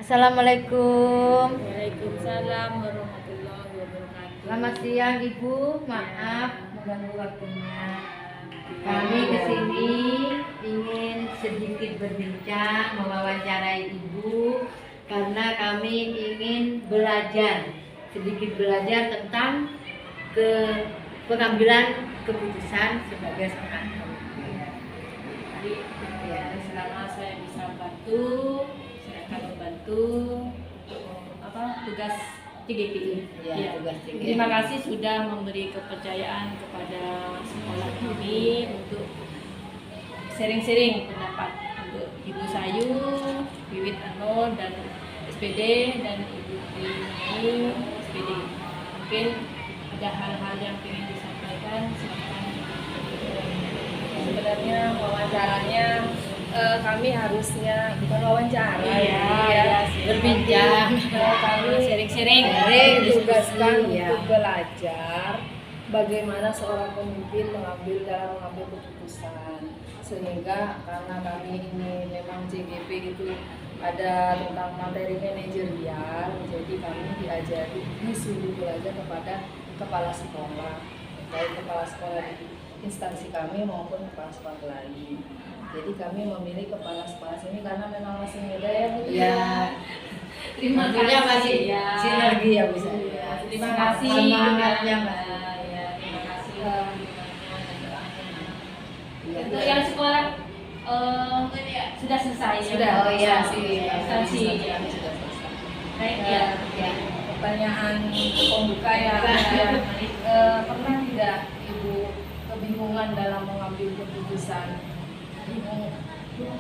Assalamualaikum. Waalaikumsalam warahmatullahi wabarakatuh. Selamat siang Ibu, maaf mengganggu waktunya. Kami kesini ingin sedikit berbincang, mewawancarai Ibu karena kami ingin sedikit belajar tentang pengambilan keputusan sebagai seorang pemimpin. Jadi selama saya bisa bantu, saya akan membantu tugas TGPI. Ya, tugas TGPI. Terima kasih sudah memberi kepercayaan kepada sekolah kami untuk sharing-sharing pendapat untuk Ibu Sayu, Wiwit Anor dan SPD dan Ibu Trini SPD. Mungkin ada hal-hal yang ingin disampaikan, silakan. Sebenarnya wawancaranya kami harusnya bukan wawancara berbincang. Kami Sharing-sharing. ditugaskan Iya. untuk belajar bagaimana seorang pemimpin mengambil keputusan, sehingga karena kami ini memang CGP gitu ada tentang materi manajerial, jadi kami disuruh belajar kepada kepala sekolah, baik kepala sekolah di instansi kami maupun kepala sekolah lain. Jadi kami memilih kepala sekolah sini karena memang masih muda ya Bu. Ya, Terima tentunya kasih masih ya. sinergi ya Bu. Terima kasih Semangatnya Mbak. Ya, terima kasih. Iya. Untuk yang sekolah sudah selesai. Sudah. Oh iya, instansi. Ya. Sudah selesai. Baik ya. Ya. Pertanyaan pembuka ya, pernah tidak Ibu kebingungan dalam mengambil keputusan? Bingung,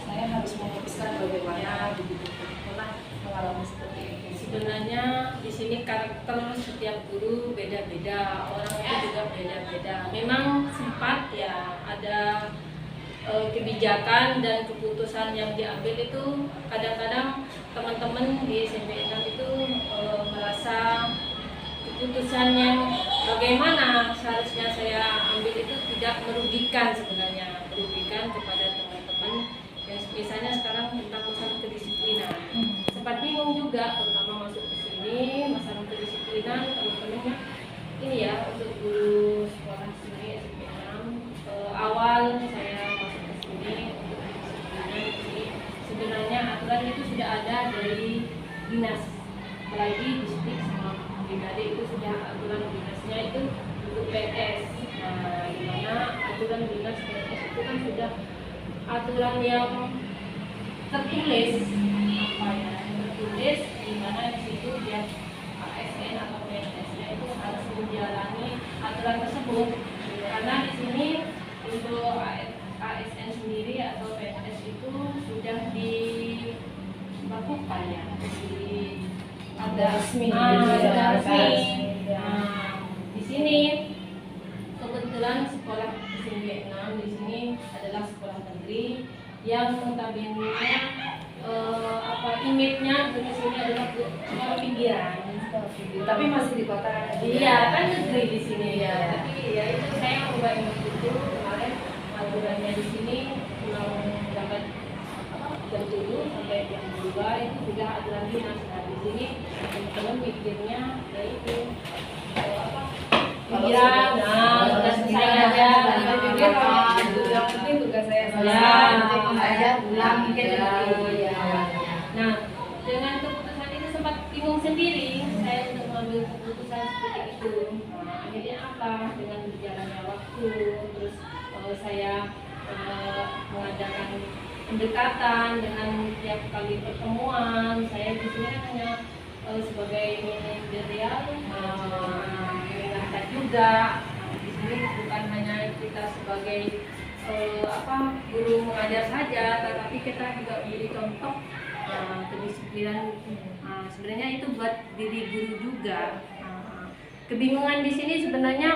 saya harus memutuskan bagaimana begitu. Pernah mengalami seperti itu? Sebenarnya di sini karakter setiap guru beda-beda, orang itu juga beda-beda. Memang sempat ya ada kebijakan dan keputusan yang diambil itu kadang-kadang teman-teman di SMP 6 itu merasa keputusan yang bagaimana seharusnya saya ambil itu tidak merugikan, sebenarnya merugikan kepada teman-teman yang misalnya sekarang tentang masalah kedisiplinan. Sempat bingung juga pertama masuk ke sini masalah kedisiplinan, teman-temannya ini ya untuk guru sekolah sini SMP 6 awal saya masuk ke sini untuk kedisiplinan di sini sebenarnya aturan itu sudah ada dari dinas, apalagi distrik sama brigade itu sudah aturan dinasnya itu untuk PNS. Nah, di mana aturan dinas PNS itu kan sudah aturan yang tertulis di mana di situ dia ASN atau PNS-nya itu harus menjalani aturan tersebut. Karena di sini untuk ASN sendiri atau PNS itu sudah dilakukan ya, ada resmi. sudah resmi. Ya. Nah, di sini kebetulan sekolah SMP 6 di sini adalah sekolah negeri yang notabene image-nya di sini adalah sekolah pinggiran. Tapi masih di kota. Iya, kan negeri di sini ya. Tapi ya itu saya ubah image itu kemarin aturannya di sini pulang dapat jam 7 sampai jam 2 itu sudah aturan dinas. Nah, di sini teman-teman mikirnya ya itu pinggiran. Nah, sudah selesai aja. Yang penting tugas saya Ya, selesai. aja pulang mungkin Ya, lebih. ya. Nah, dengan keputusan itu sempat bingung sendiri saya untuk mengambil keputusan seperti itu. Nah, akhirnya apa? Dengan berjalannya waktu, terus saya mengadakan pendekatan dengan tiap kali pertemuan. Saya di sini kan hanya sebagai manajerial, mengingatkan juga. Nah, di sini bukan hanya kita sebagai guru mengajar saja, tetapi kita juga menjadi contoh kedisiplinan. Sebenarnya itu buat diri guru juga. Kebingungan di sini sebenarnya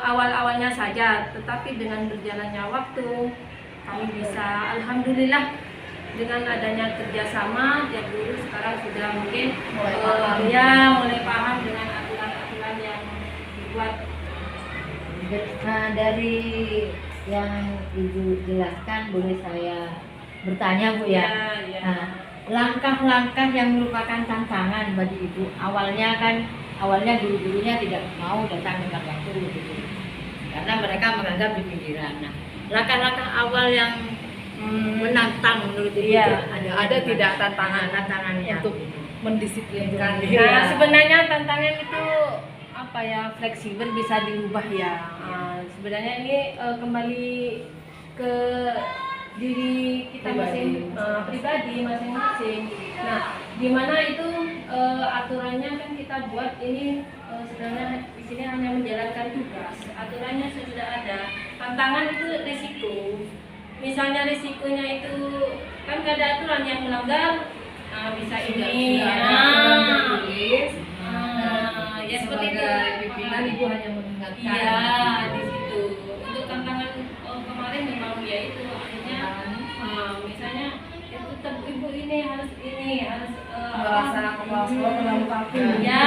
awal-awalnya saja, tetapi dengan berjalannya waktu kami bisa, alhamdulillah, dengan adanya kerjasama tiap guru sekarang sudah mungkin mulai paham dengan aturan-aturan yang dibuat. Nah, dari yang Ibu jelaskan boleh saya bertanya Bu ya? Ya. Nah, langkah-langkah yang merupakan tantangan bagi ibu. Awalnya guru-gurunya tidak mau datang tepat waktu gitu, karena mereka menganggap di pinggiran. Nah, langkah-langkah awal yang menantang menurut ibu Iya, ada ada tidak tantangannya untuk mendisiplinkan. Nah, sebenarnya tantangan itu apa ya, fleksibel, bisa diubah ya. Sebenarnya ini kembali ke diri kita pribadi masing-masing. Nah, di mana itu aturannya kan kita buat ini sebenarnya di sini hanya menjalankan tugas. Aturannya sudah ada. Tantangan itu risiko. Misalnya risikonya itu kan ada aturan yang melanggar, bisa ini. Ya seperti itu. Pimpinan ibu hanya mengingatkan. Iya, di situ. Untuk tantangan kemarin memang ya itu akhirnya misalnya ya tetap ibu ini harus Merasa kepala sekolah terlalu kaku. Ya,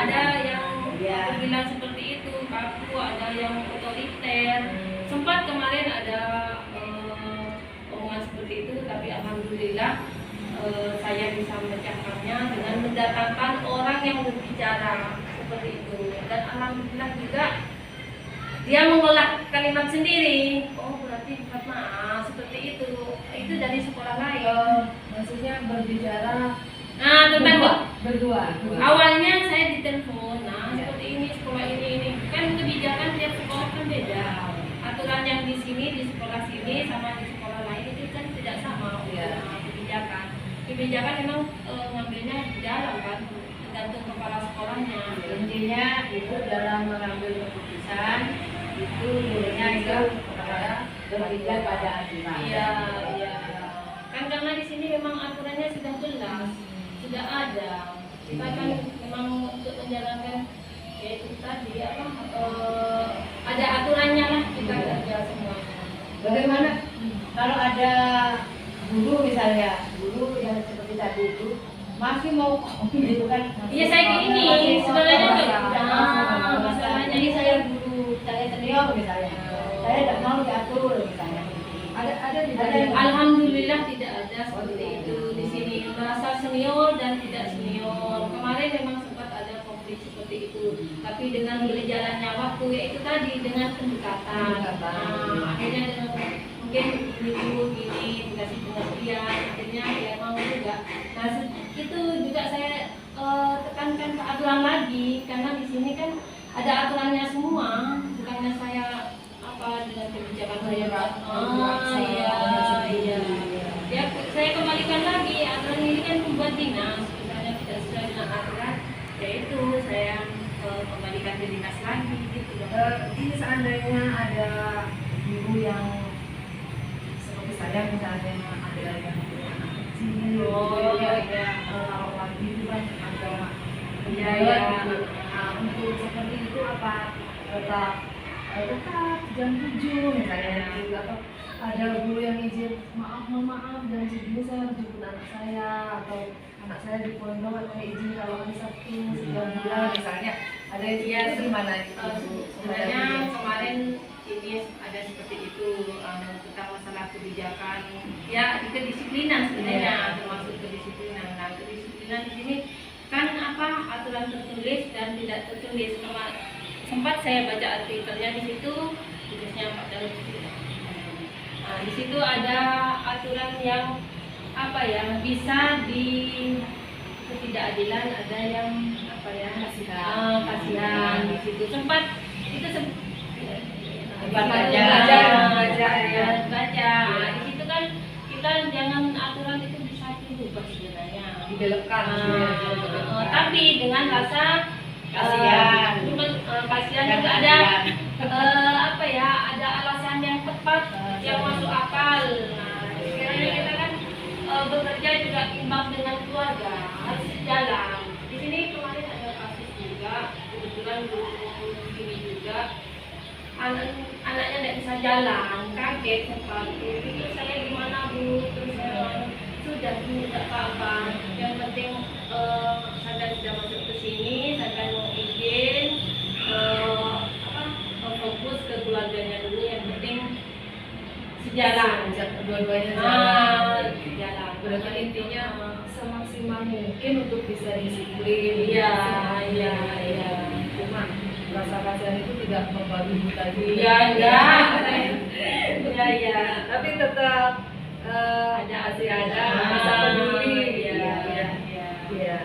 ada yang Ya. bilang seperti itu, kaku, ada yang otoriter. Sempat kemarin ada omongan seperti itu, tapi alhamdulillah saya bisa memecahkannya dengan mendatangkan orang yang berbicara seperti itu. Dan alhamdulillah juga dia mengolah kalimat sendiri. Oh, berarti seperti itu. Itu dari sekolah lain. Maksudnya berbicara Nah, tentang berdua. awalnya saya ditelepon, seperti ini sekolah ini kan kebijakan tiap sekolah kan beda. Aturan yang di sini di sekolah sini sama di sekolah lain itu kan tidak sama. Iya. Kebijakan memang ngambilnya di dalam kan, tergantung kepala sekolahnya. Intinya ibu dalam mengambil keputusan itu gurunya itu berpijak pada aturan. Iya. Kan karena di sini memang aturannya sudah jelas, sudah ada. Kita kan memang untuk menjalankan yaitu tadi ada aturannya lah kita kerja semuanya. Bagaimana kalau ada guru misalnya, guru yang seperti tadi itu masih mau gitu kan? Iya, saya gini sebenarnya masalahnya ini saya guru, saya senior misalnya, saya tidak mau diatur misalnya. Ada Alhamdulillah tidak ada seperti itu di sini, merasa senior dan tidak senior. Kemarin memang sempat ada konflik seperti itu, tapi dengan berjalannya waktu yaitu tadi dengan pendekatan. Akhirnya dengan mungkin gini dikasih pengertian, akhirnya ya mau juga. Nah itu juga saya tekankan ke aturan lagi, karena di sini kan ada aturannya semua, bukannya saya dengan kebijakan saya. Iya. Ya, saya kembalikan lagi, aturan ini kan membuat dinas, misalnya tidak sesuai dengan aturan, yaitu saya kembalikan ke dinas lagi gitu. Ini seandainya ada ibu yang seperti saya misalnya ada yang punya anak kecil, kalau lagi itu kan ada untuk seperti itu apa tetap jam 7 misalnya gitu, atau ada guru yang izin maaf jam segini saya harus jemput anak saya, atau anak saya di pondok saya izin kalau hari Sabtu sebulan bulan misalnya, ada itu gimana itu? Sebenarnya kemarin ini ada seperti itu tentang masalah kebijakan ya, kedisiplinan sebenarnya, termasuk kedisiplinan. Nah, kedisiplinan di sini kan aturan tertulis dan tidak tertulis. Sempat saya baca artikelnya di situ, tulisnya Pak Darul. Nah, di situ ada aturan yang bisa di ketidakadilan, ada yang kasihan di situ. Sempat itu baca. Di situ kan kita jangan aturan itu bisa dirubah sebenarnya, Dibelokkan. tapi dengan rasa kasihan juga ada ada alasan yang tepat yang masuk akal. Nah, sekiranya kita kan bekerja juga imbang dengan keluarga, harus sejalan. Di sini kemarin ada kasus juga, kebetulan ini juga anaknya tidak bisa jalan, kaget sempat. Itu saya gimana Bu? Terus saya sudah Bu, tidak apa-apa. Yang penting saya sudah masuk ke sini, saya mau izin fokus ke keluarganya dulu. Yang penting sejalan, Dua-duanya jalan. berarti intinya semaksimal mungkin untuk bisa disiplin. Iya, iya, iya. Cuma rasa kasihan itu tidak membabi buta juga. Iya, enggak. Iya, iya. Tapi tetap masih ada rasa peduli. Iya, iya, iya. Iya.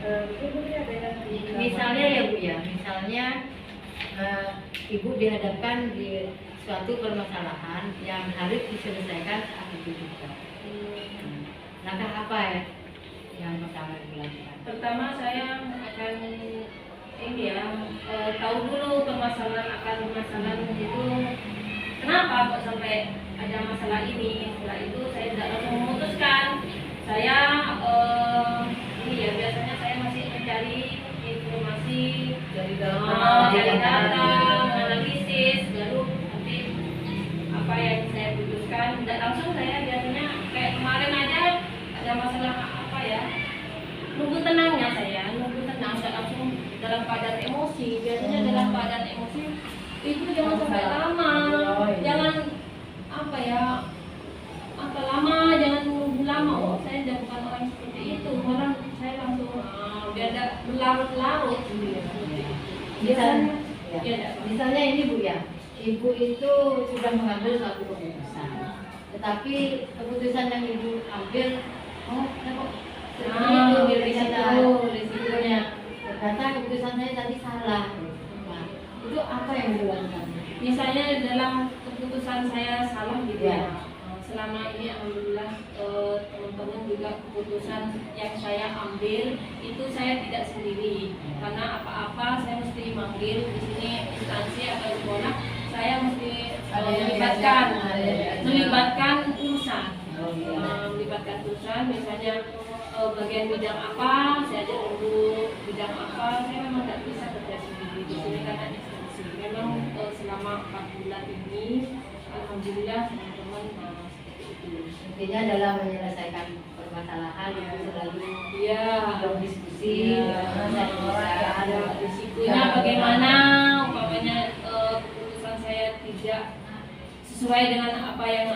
Mungkin Bu ada yang Misalnya ya Bu ya, misalnya Ibu dihadapkan di suatu permasalahan yang harus diselesaikan saat itu juga. Langkah apa ya yang pertama dilakukan? Pertama saya akan ini ya, tahu dulu permasalahan akar permasalahan itu kenapa kok sampai ada masalah ini. Setelah itu saya tidak langsung memutuskan. Saya ini ya, biasanya saya masih mencari informasi dari dari data, analisis, baru nanti apa yang saya putuskan. Dan langsung saya biasanya kayak kemarin aja ada masalah apa ya, nunggu tenangnya saya, nunggu tenang, nggak langsung dalam keadaan emosi. Biasanya dalam keadaan emosi itu jangan sampai lama, jangan apa ya, apa lama, jangan nunggu lama. Oh saya bukan orang seperti itu, malah saya langsung biar tidak berlarut-larut. Misalnya, Ya, misalnya ini Bu ya, Ibu itu sudah mengambil suatu keputusan, tetapi keputusan yang Ibu ambil, oh kok seperti itu risikonya, ternyata keputusan saya tadi salah. Nah, itu apa yang dilakukan? misalnya dalam keputusan saya salah gitu Ya. ya. Selama ini alhamdulillah teman-teman juga keputusan yang saya ambil itu saya tidak sendiri, karena apa-apa saya mesti manggil di sini instansi atau sekolah, saya mesti melibatkan urusan. Melibatkan urusan, misalnya bagian bidang apa, saya ajak dulu bidang apa. Saya memang tidak bisa kerja sendiri di sini karena instansi. Memang selama 4 bulan ini alhamdulillah teman-teman seperti itu. Intinya dalam menyelesaikan permasalahan Ibu selalu Iya, berdiskusi iya. dengan orang yang ada Risikonya bagaimana, umpamanya keputusan saya tidak sesuai dengan apa yang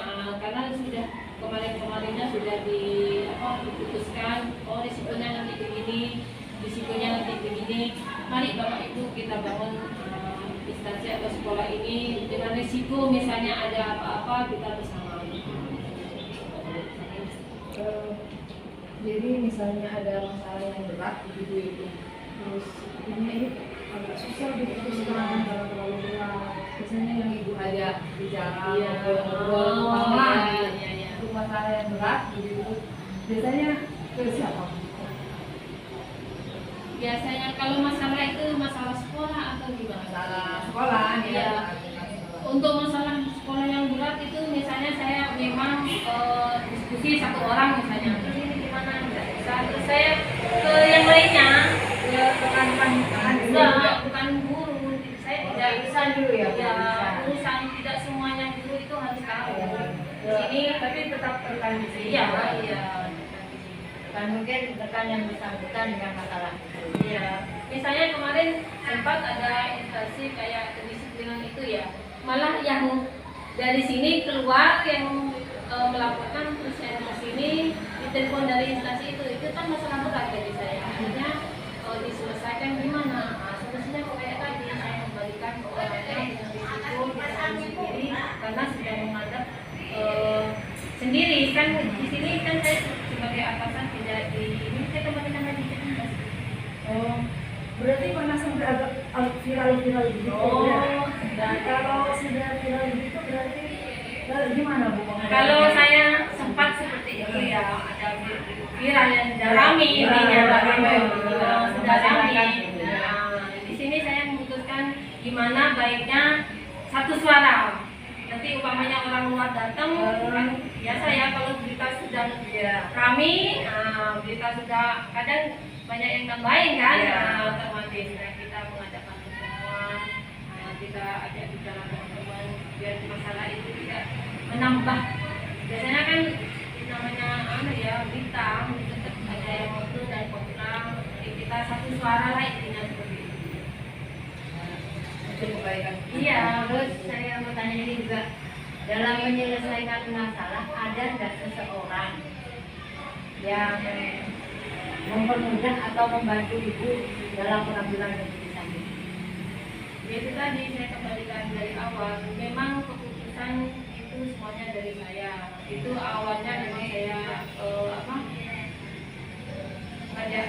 karena sudah kemarin-kemarinnya sudah diputuskan, oh risikonya nanti begini, risikonya nanti begini. Mari Bapak Ibu kita bangun instansi atau sekolah ini dengan risiko, misalnya ada apa-apa kita bersama. Jadi misalnya ada masalah yang berat begitu itu, terus ini agak susah diputuskan kalau terlalu berat. Biasanya yang Ibu ajak bicara, Iya. ngobrol, Oh, ketawa, iya, iya, iya. untuk masalah yang berat begitu. Biasanya ke siapa? Biasanya kalau masalah itu masalah sekolah atau gimana? Masalah sekolah, Iya. ya. Untuk masalah sekolah yang berat itu misalnya saya memang diskusi satu orang misalnya, terus ini gimana, nggak bisa, terus saya ke yang lainnya, ke enggak, bukan guru, saya tidak bisa dulu ya, ya bisa. urusan, tidak semuanya guru itu harus tahu. Di sini Tapi tetap tekan di sini. iya, iya. Kan mungkin tekan yang bersangkutan dengan masalah itu. Iya, misalnya kemarin sempat ada instansi kayak kedisiplinan itu ya, malah yang dari sini keluar yang melaporkan, terus saya ke sini ditelepon dari instansi itu kan masalah berat bagi saya. Akhirnya diselesaikan gimana? Nah, solusinya kok kayak tadi, saya kembalikan ke orangnya dengan risiko kita sendiri karena sudah menghadap sendiri kan. Di sini kan saya sebagai atasan tidak di ini, saya kembalikan lagi ke instansi. Oh, berarti pernah sampai agak viral-viral gitu. Oh. Dan kalau sudah viral gitu berarti gimana Bu? Kalau saya sempat seperti itu ya, ada viral yang dalami intinya, sudah dalami. Nah, di sini saya memutuskan gimana baiknya satu suara. Nanti umpamanya orang luar datang, kan biasa ya kalau berita sedang rame, berita sudah kadang banyak yang nambahin kan, otomatis kita mengadakan pertemuan, kita ajak bicara teman-teman biar masalah itu tidak menambah. Biasanya kan namanya berita tetap ada yang pro dan kontra, kita satu suara lah intinya seperti itu. Iya, terus saya mau tanya ini juga, dalam menyelesaikan masalah ada nggak seseorang yang mempermudah atau membantu ibu dalam pengambilan keputusan ini? Itu tadi saya kembalikan dari awal, memang keputusan itu semuanya dari saya. Itu awalnya memang saya ada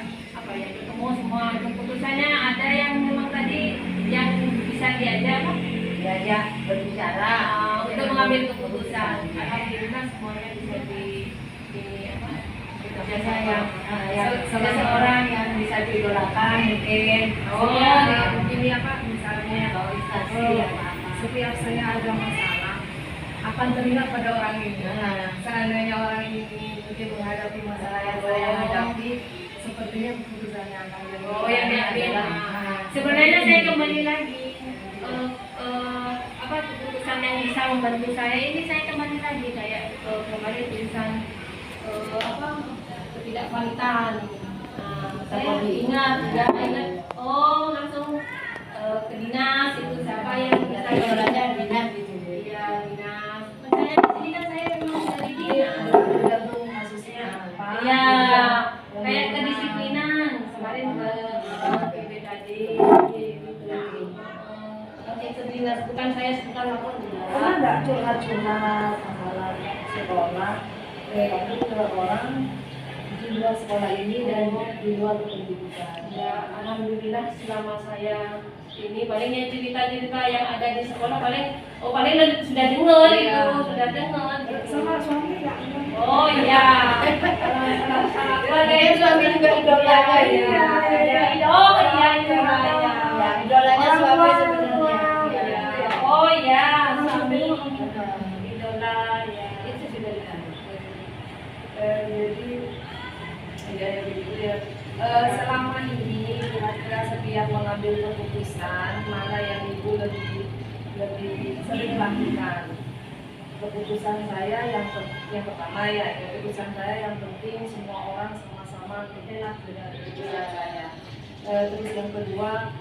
ketemu semua keputusannya, ada yang memang tadi yang bisa diajak Diajak berbicara untuk mengambil keputusan. Alhamdulillah semuanya bisa biasanya yang seseorang yang bisa diidolakan mungkin Ini misalnya organisasi apa-apa. setiap saya ada masalah akan teringat pada orang ini. Seandainya orang ini mungkin menghadapi masalah yang saya hadapi, sepertinya keputusannya akan yang diambil. Sebenarnya saya kembali lagi keputusan yang bisa membantu saya ini, saya kembali lagi kayak kemarin tulisan ketidakvalitan. Saya ingat langsung ke dinas, itu siapa yang bisa Idolanya dinas gitu. Iya, dinas. Saya di sini kan saya memang dari dinas. tergantung kasusnya apa. Iya, kayak kedisiplinan kemarin ke PBKD gitu. Nanti ke dinas, bukan saya suka lapor Pernah nggak curhat-curhat masalah sekolah ke orang di luar sekolah ini dan di luar pendidikan? Ya, alhamdulillah selama saya ini paling yang cerita-cerita yang ada di sekolah paling sudah dengar itu, sudah dengar gitu. Sama suami nggak? Oh iya. Dia suami juga idolanya ya. Oh iya iya. Ya, idolanya suami sebenarnya. Ya. Oh iya, suami idola ya. Itu sudah dengar. Jadi ya begitu ya. Selama ini kira-kira setiap mengambil keputusan mana yang ibu lebih sering lakukan? Keputusan saya yang pertama ya, keputusan saya yang penting semua orang sama-sama enak dengan keputusan saya. Terus yang kedua,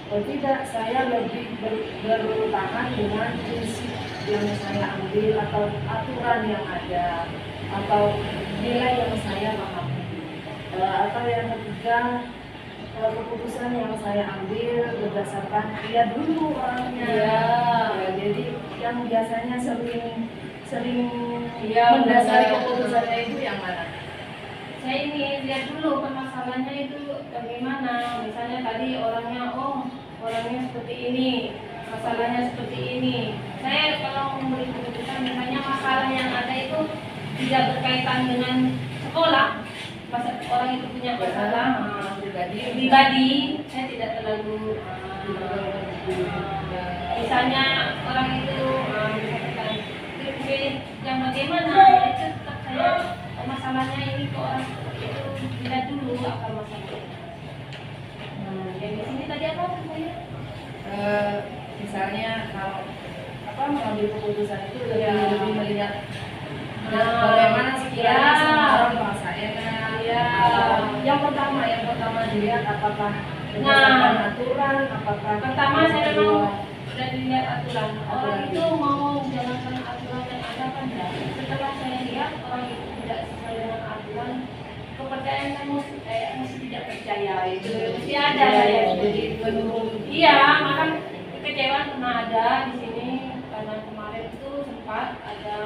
tidak, saya lebih bertahan dengan prinsip yang saya ambil atau aturan yang ada atau nilai yang saya pahami. Atau yang ketiga, keputusan yang saya ambil berdasarkan lihat dulu orangnya. Ya, jadi yang biasanya sering mendasari keputusannya itu yang mana? Saya ini lihat dulu permasalahannya itu bagaimana. Misalnya tadi orangnya seperti ini, masalahnya seperti ini. Saya kalau memberi keputusan misalnya masalah yang ada itu tidak berkaitan dengan sekolah, orang itu punya masalah pribadi, saya tidak terlalu misalnya orang itu yang bagaimana itu tetap saya masalahnya ini ke orang seperti itu, lihat dulu akar masalahnya. Yang di sini tadi apa saya? Misalnya kalau mengambil keputusan itu lebih melihat bagaimana sekiranya semua orang merasa enak. Yang pertama dilihat apakah berdasarkan aturan, apakah Pertama saya memang sudah dilihat aturan. Orang itu mau menjalankan aturan yang ada kan tidak. Setelah saya lihat orang itu tidak sesuai dengan aturan, kepercayaan saya mesti tidak percaya itu mesti ada saya. jadi menurun. Iya, maka kekecewaan pernah ada di sini karena kemarin itu sempat ada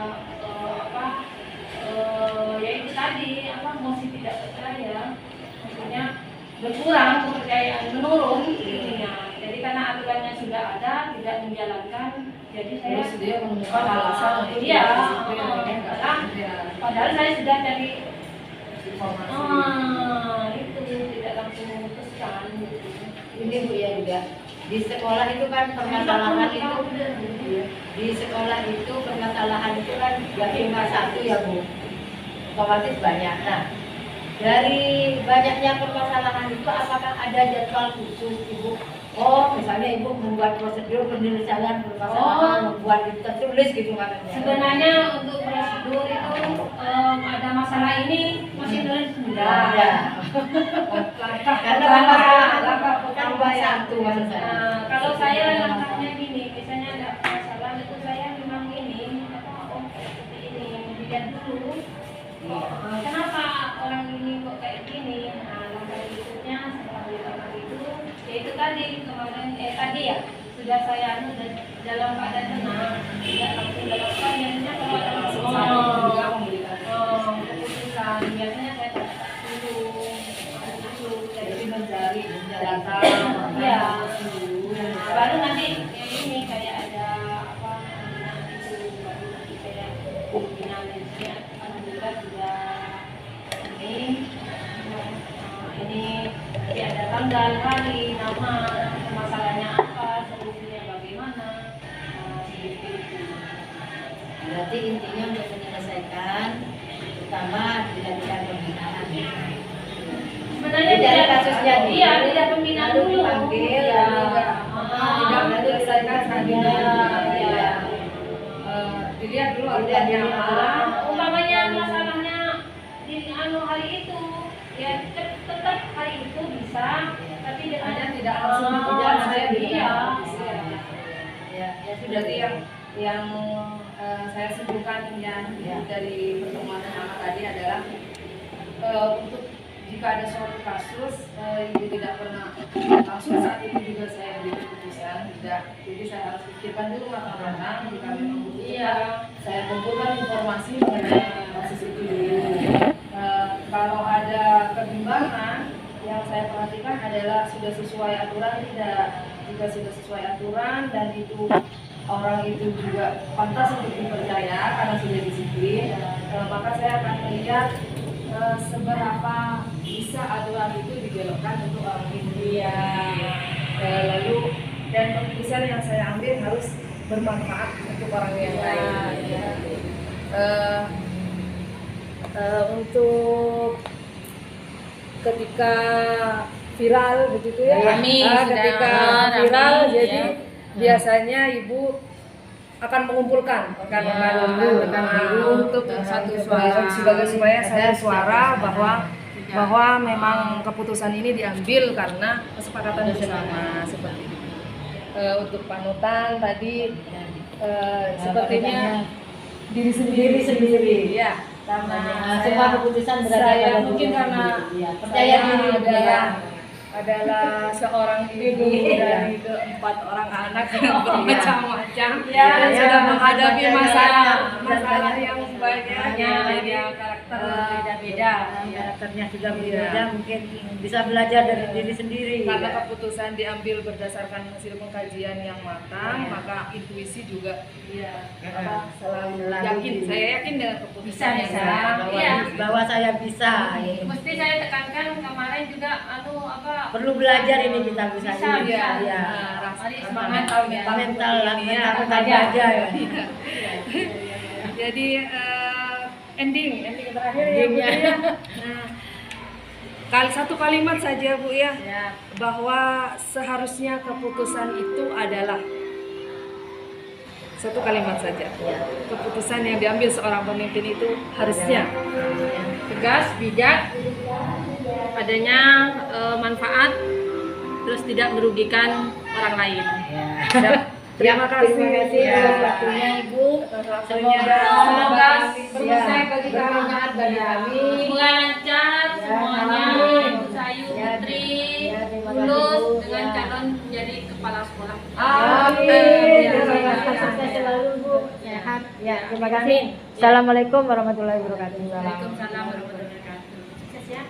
ya itu tadi mesti tidak percaya, maksudnya berkurang kepercayaan, menurun intinya. Jadi karena aturannya sudah ada tidak menjalankan, jadi saya Terus dia menemukan alasan untuk iya, disiplin, padahal saya sudah cari informasi. itu tidak langsung memutuskan gitu. Ini Bu ya juga di sekolah itu kan permasalahan itu di sekolah itu permasalahan itu kan gak cuma satu ya Bu, otomatis banyak. Nah, dari banyaknya permasalahan itu apakah ada jadwal khusus Ibu? Oh, misalnya Ibu membuat prosedur penyelesaian permasalahan, membuat itu tertulis gitu katanya. Sebenarnya untuk prosedur itu ada masalah ini masih nulis Tidak ada. Karena permasalahan kan bukan satu maksud saya. kalau saya langkahnya gini, misalnya ada masalah itu saya memang ini seperti ini dilihat dulu. Kenapa tadi kemarin tadi ya sudah saya dalam keadaan tenang, tidak langsung dalam keadaannya kalau ada masalah juga memberikan keputusan. Biasanya saya dulu Jadi mencari data. ya, baru nanti ini kayak ada apa itu baru nanti kayak pimpinan ini alhamdulillah sudah ini nanti ada tanggal, hari, nama, masalahnya apa, solusinya bagaimana, seperti itu. Berarti intinya untuk menyelesaikan, pertama dilakukan pembinaan. Sebenarnya Dari tidak kasusnya dulu, iya, tidak pembinaan lalu dulu. dipanggil, Ya. Tidak menyelesaikan selanjutnya. Ya. Dilihat dulu Dilihat adanya dulu. apa. Umpamanya masalahnya di hari itu, ya tetap hari itu bisa, tapi Hanya tidak langsung dikejar, saya iya. Ya, sudah yang saya sebutkan ya dari pertemuan pertama tadi adalah untuk jika ada suatu kasus ibu tidak pernah langsung saat itu juga saya beri keputusan tidak, jadi saya harus pikirkan dulu matang-matang jika memang butuh cepat, saya kumpulkan informasi mengenai kasus itu dulu. Kalau ada kebimbangan yang saya perhatikan adalah sudah sesuai aturan tidak. Jika sudah sesuai aturan dan itu orang itu juga pantas untuk dipercaya karena sudah disiplin, maka saya akan melihat seberapa bisa aturan itu dibelokkan untuk orang itu. Lalu dan keputusan yang saya ambil harus bermanfaat untuk orang yang lain. Untuk ketika viral begitu ya, ketika viral jadi biasanya ibu akan mengumpulkan rekan biru untuk satu suara supaya saya suara bahwa memang keputusan ini diambil karena kesepakatan bersama seperti itu. Untuk panutan tadi sepertinya diri sendiri ya. Karena semua keputusan berada saya pada mungkin diri karena sendiri, ya. percaya diri adalah adalah seorang ibu dari 4 orang anak yang bermacam-macam Ya, sudah ya, menghadapi macam-macam. masalah yang banyak Banyak. karakter beda-beda, karakternya juga berbeda, mungkin bisa belajar dari diri sendiri. karena keputusan diambil berdasarkan hasil pengkajian yang matang, maka intuisi juga selalu yakin. Saya yakin dengan keputusan yang matang. bahwa saya bisa. Ya. Mesti saya tekankan kemarin juga Perlu belajar ini kita bisa. Iya. Mari semangat mental Iya. aja. Ya. Jadi ending terakhir ya Bu Endingnya. ya. Nah, satu kalimat saja Bu ya, bahwa seharusnya keputusan itu adalah satu kalimat saja. Keputusan yang diambil seorang pemimpin itu harusnya tegas, bijak, adanya manfaat, terus tidak merugikan orang lain. Terima kasih atas waktunya Ibu. Semoga selesai bagi bermanfaat bagi kami. Semoga lancar semuanya, Amin. Ibu Sayu Putri terima lulus kasih, Bu. dengan calon menjadi kepala sekolah. Amin. Sukses selalu Bu. Sehat. Ya, terima kasih. Assalamualaikum warahmatullahi wabarakatuh. Waalaikumsalam warahmatullahi wabarakatuh. Sukses ya.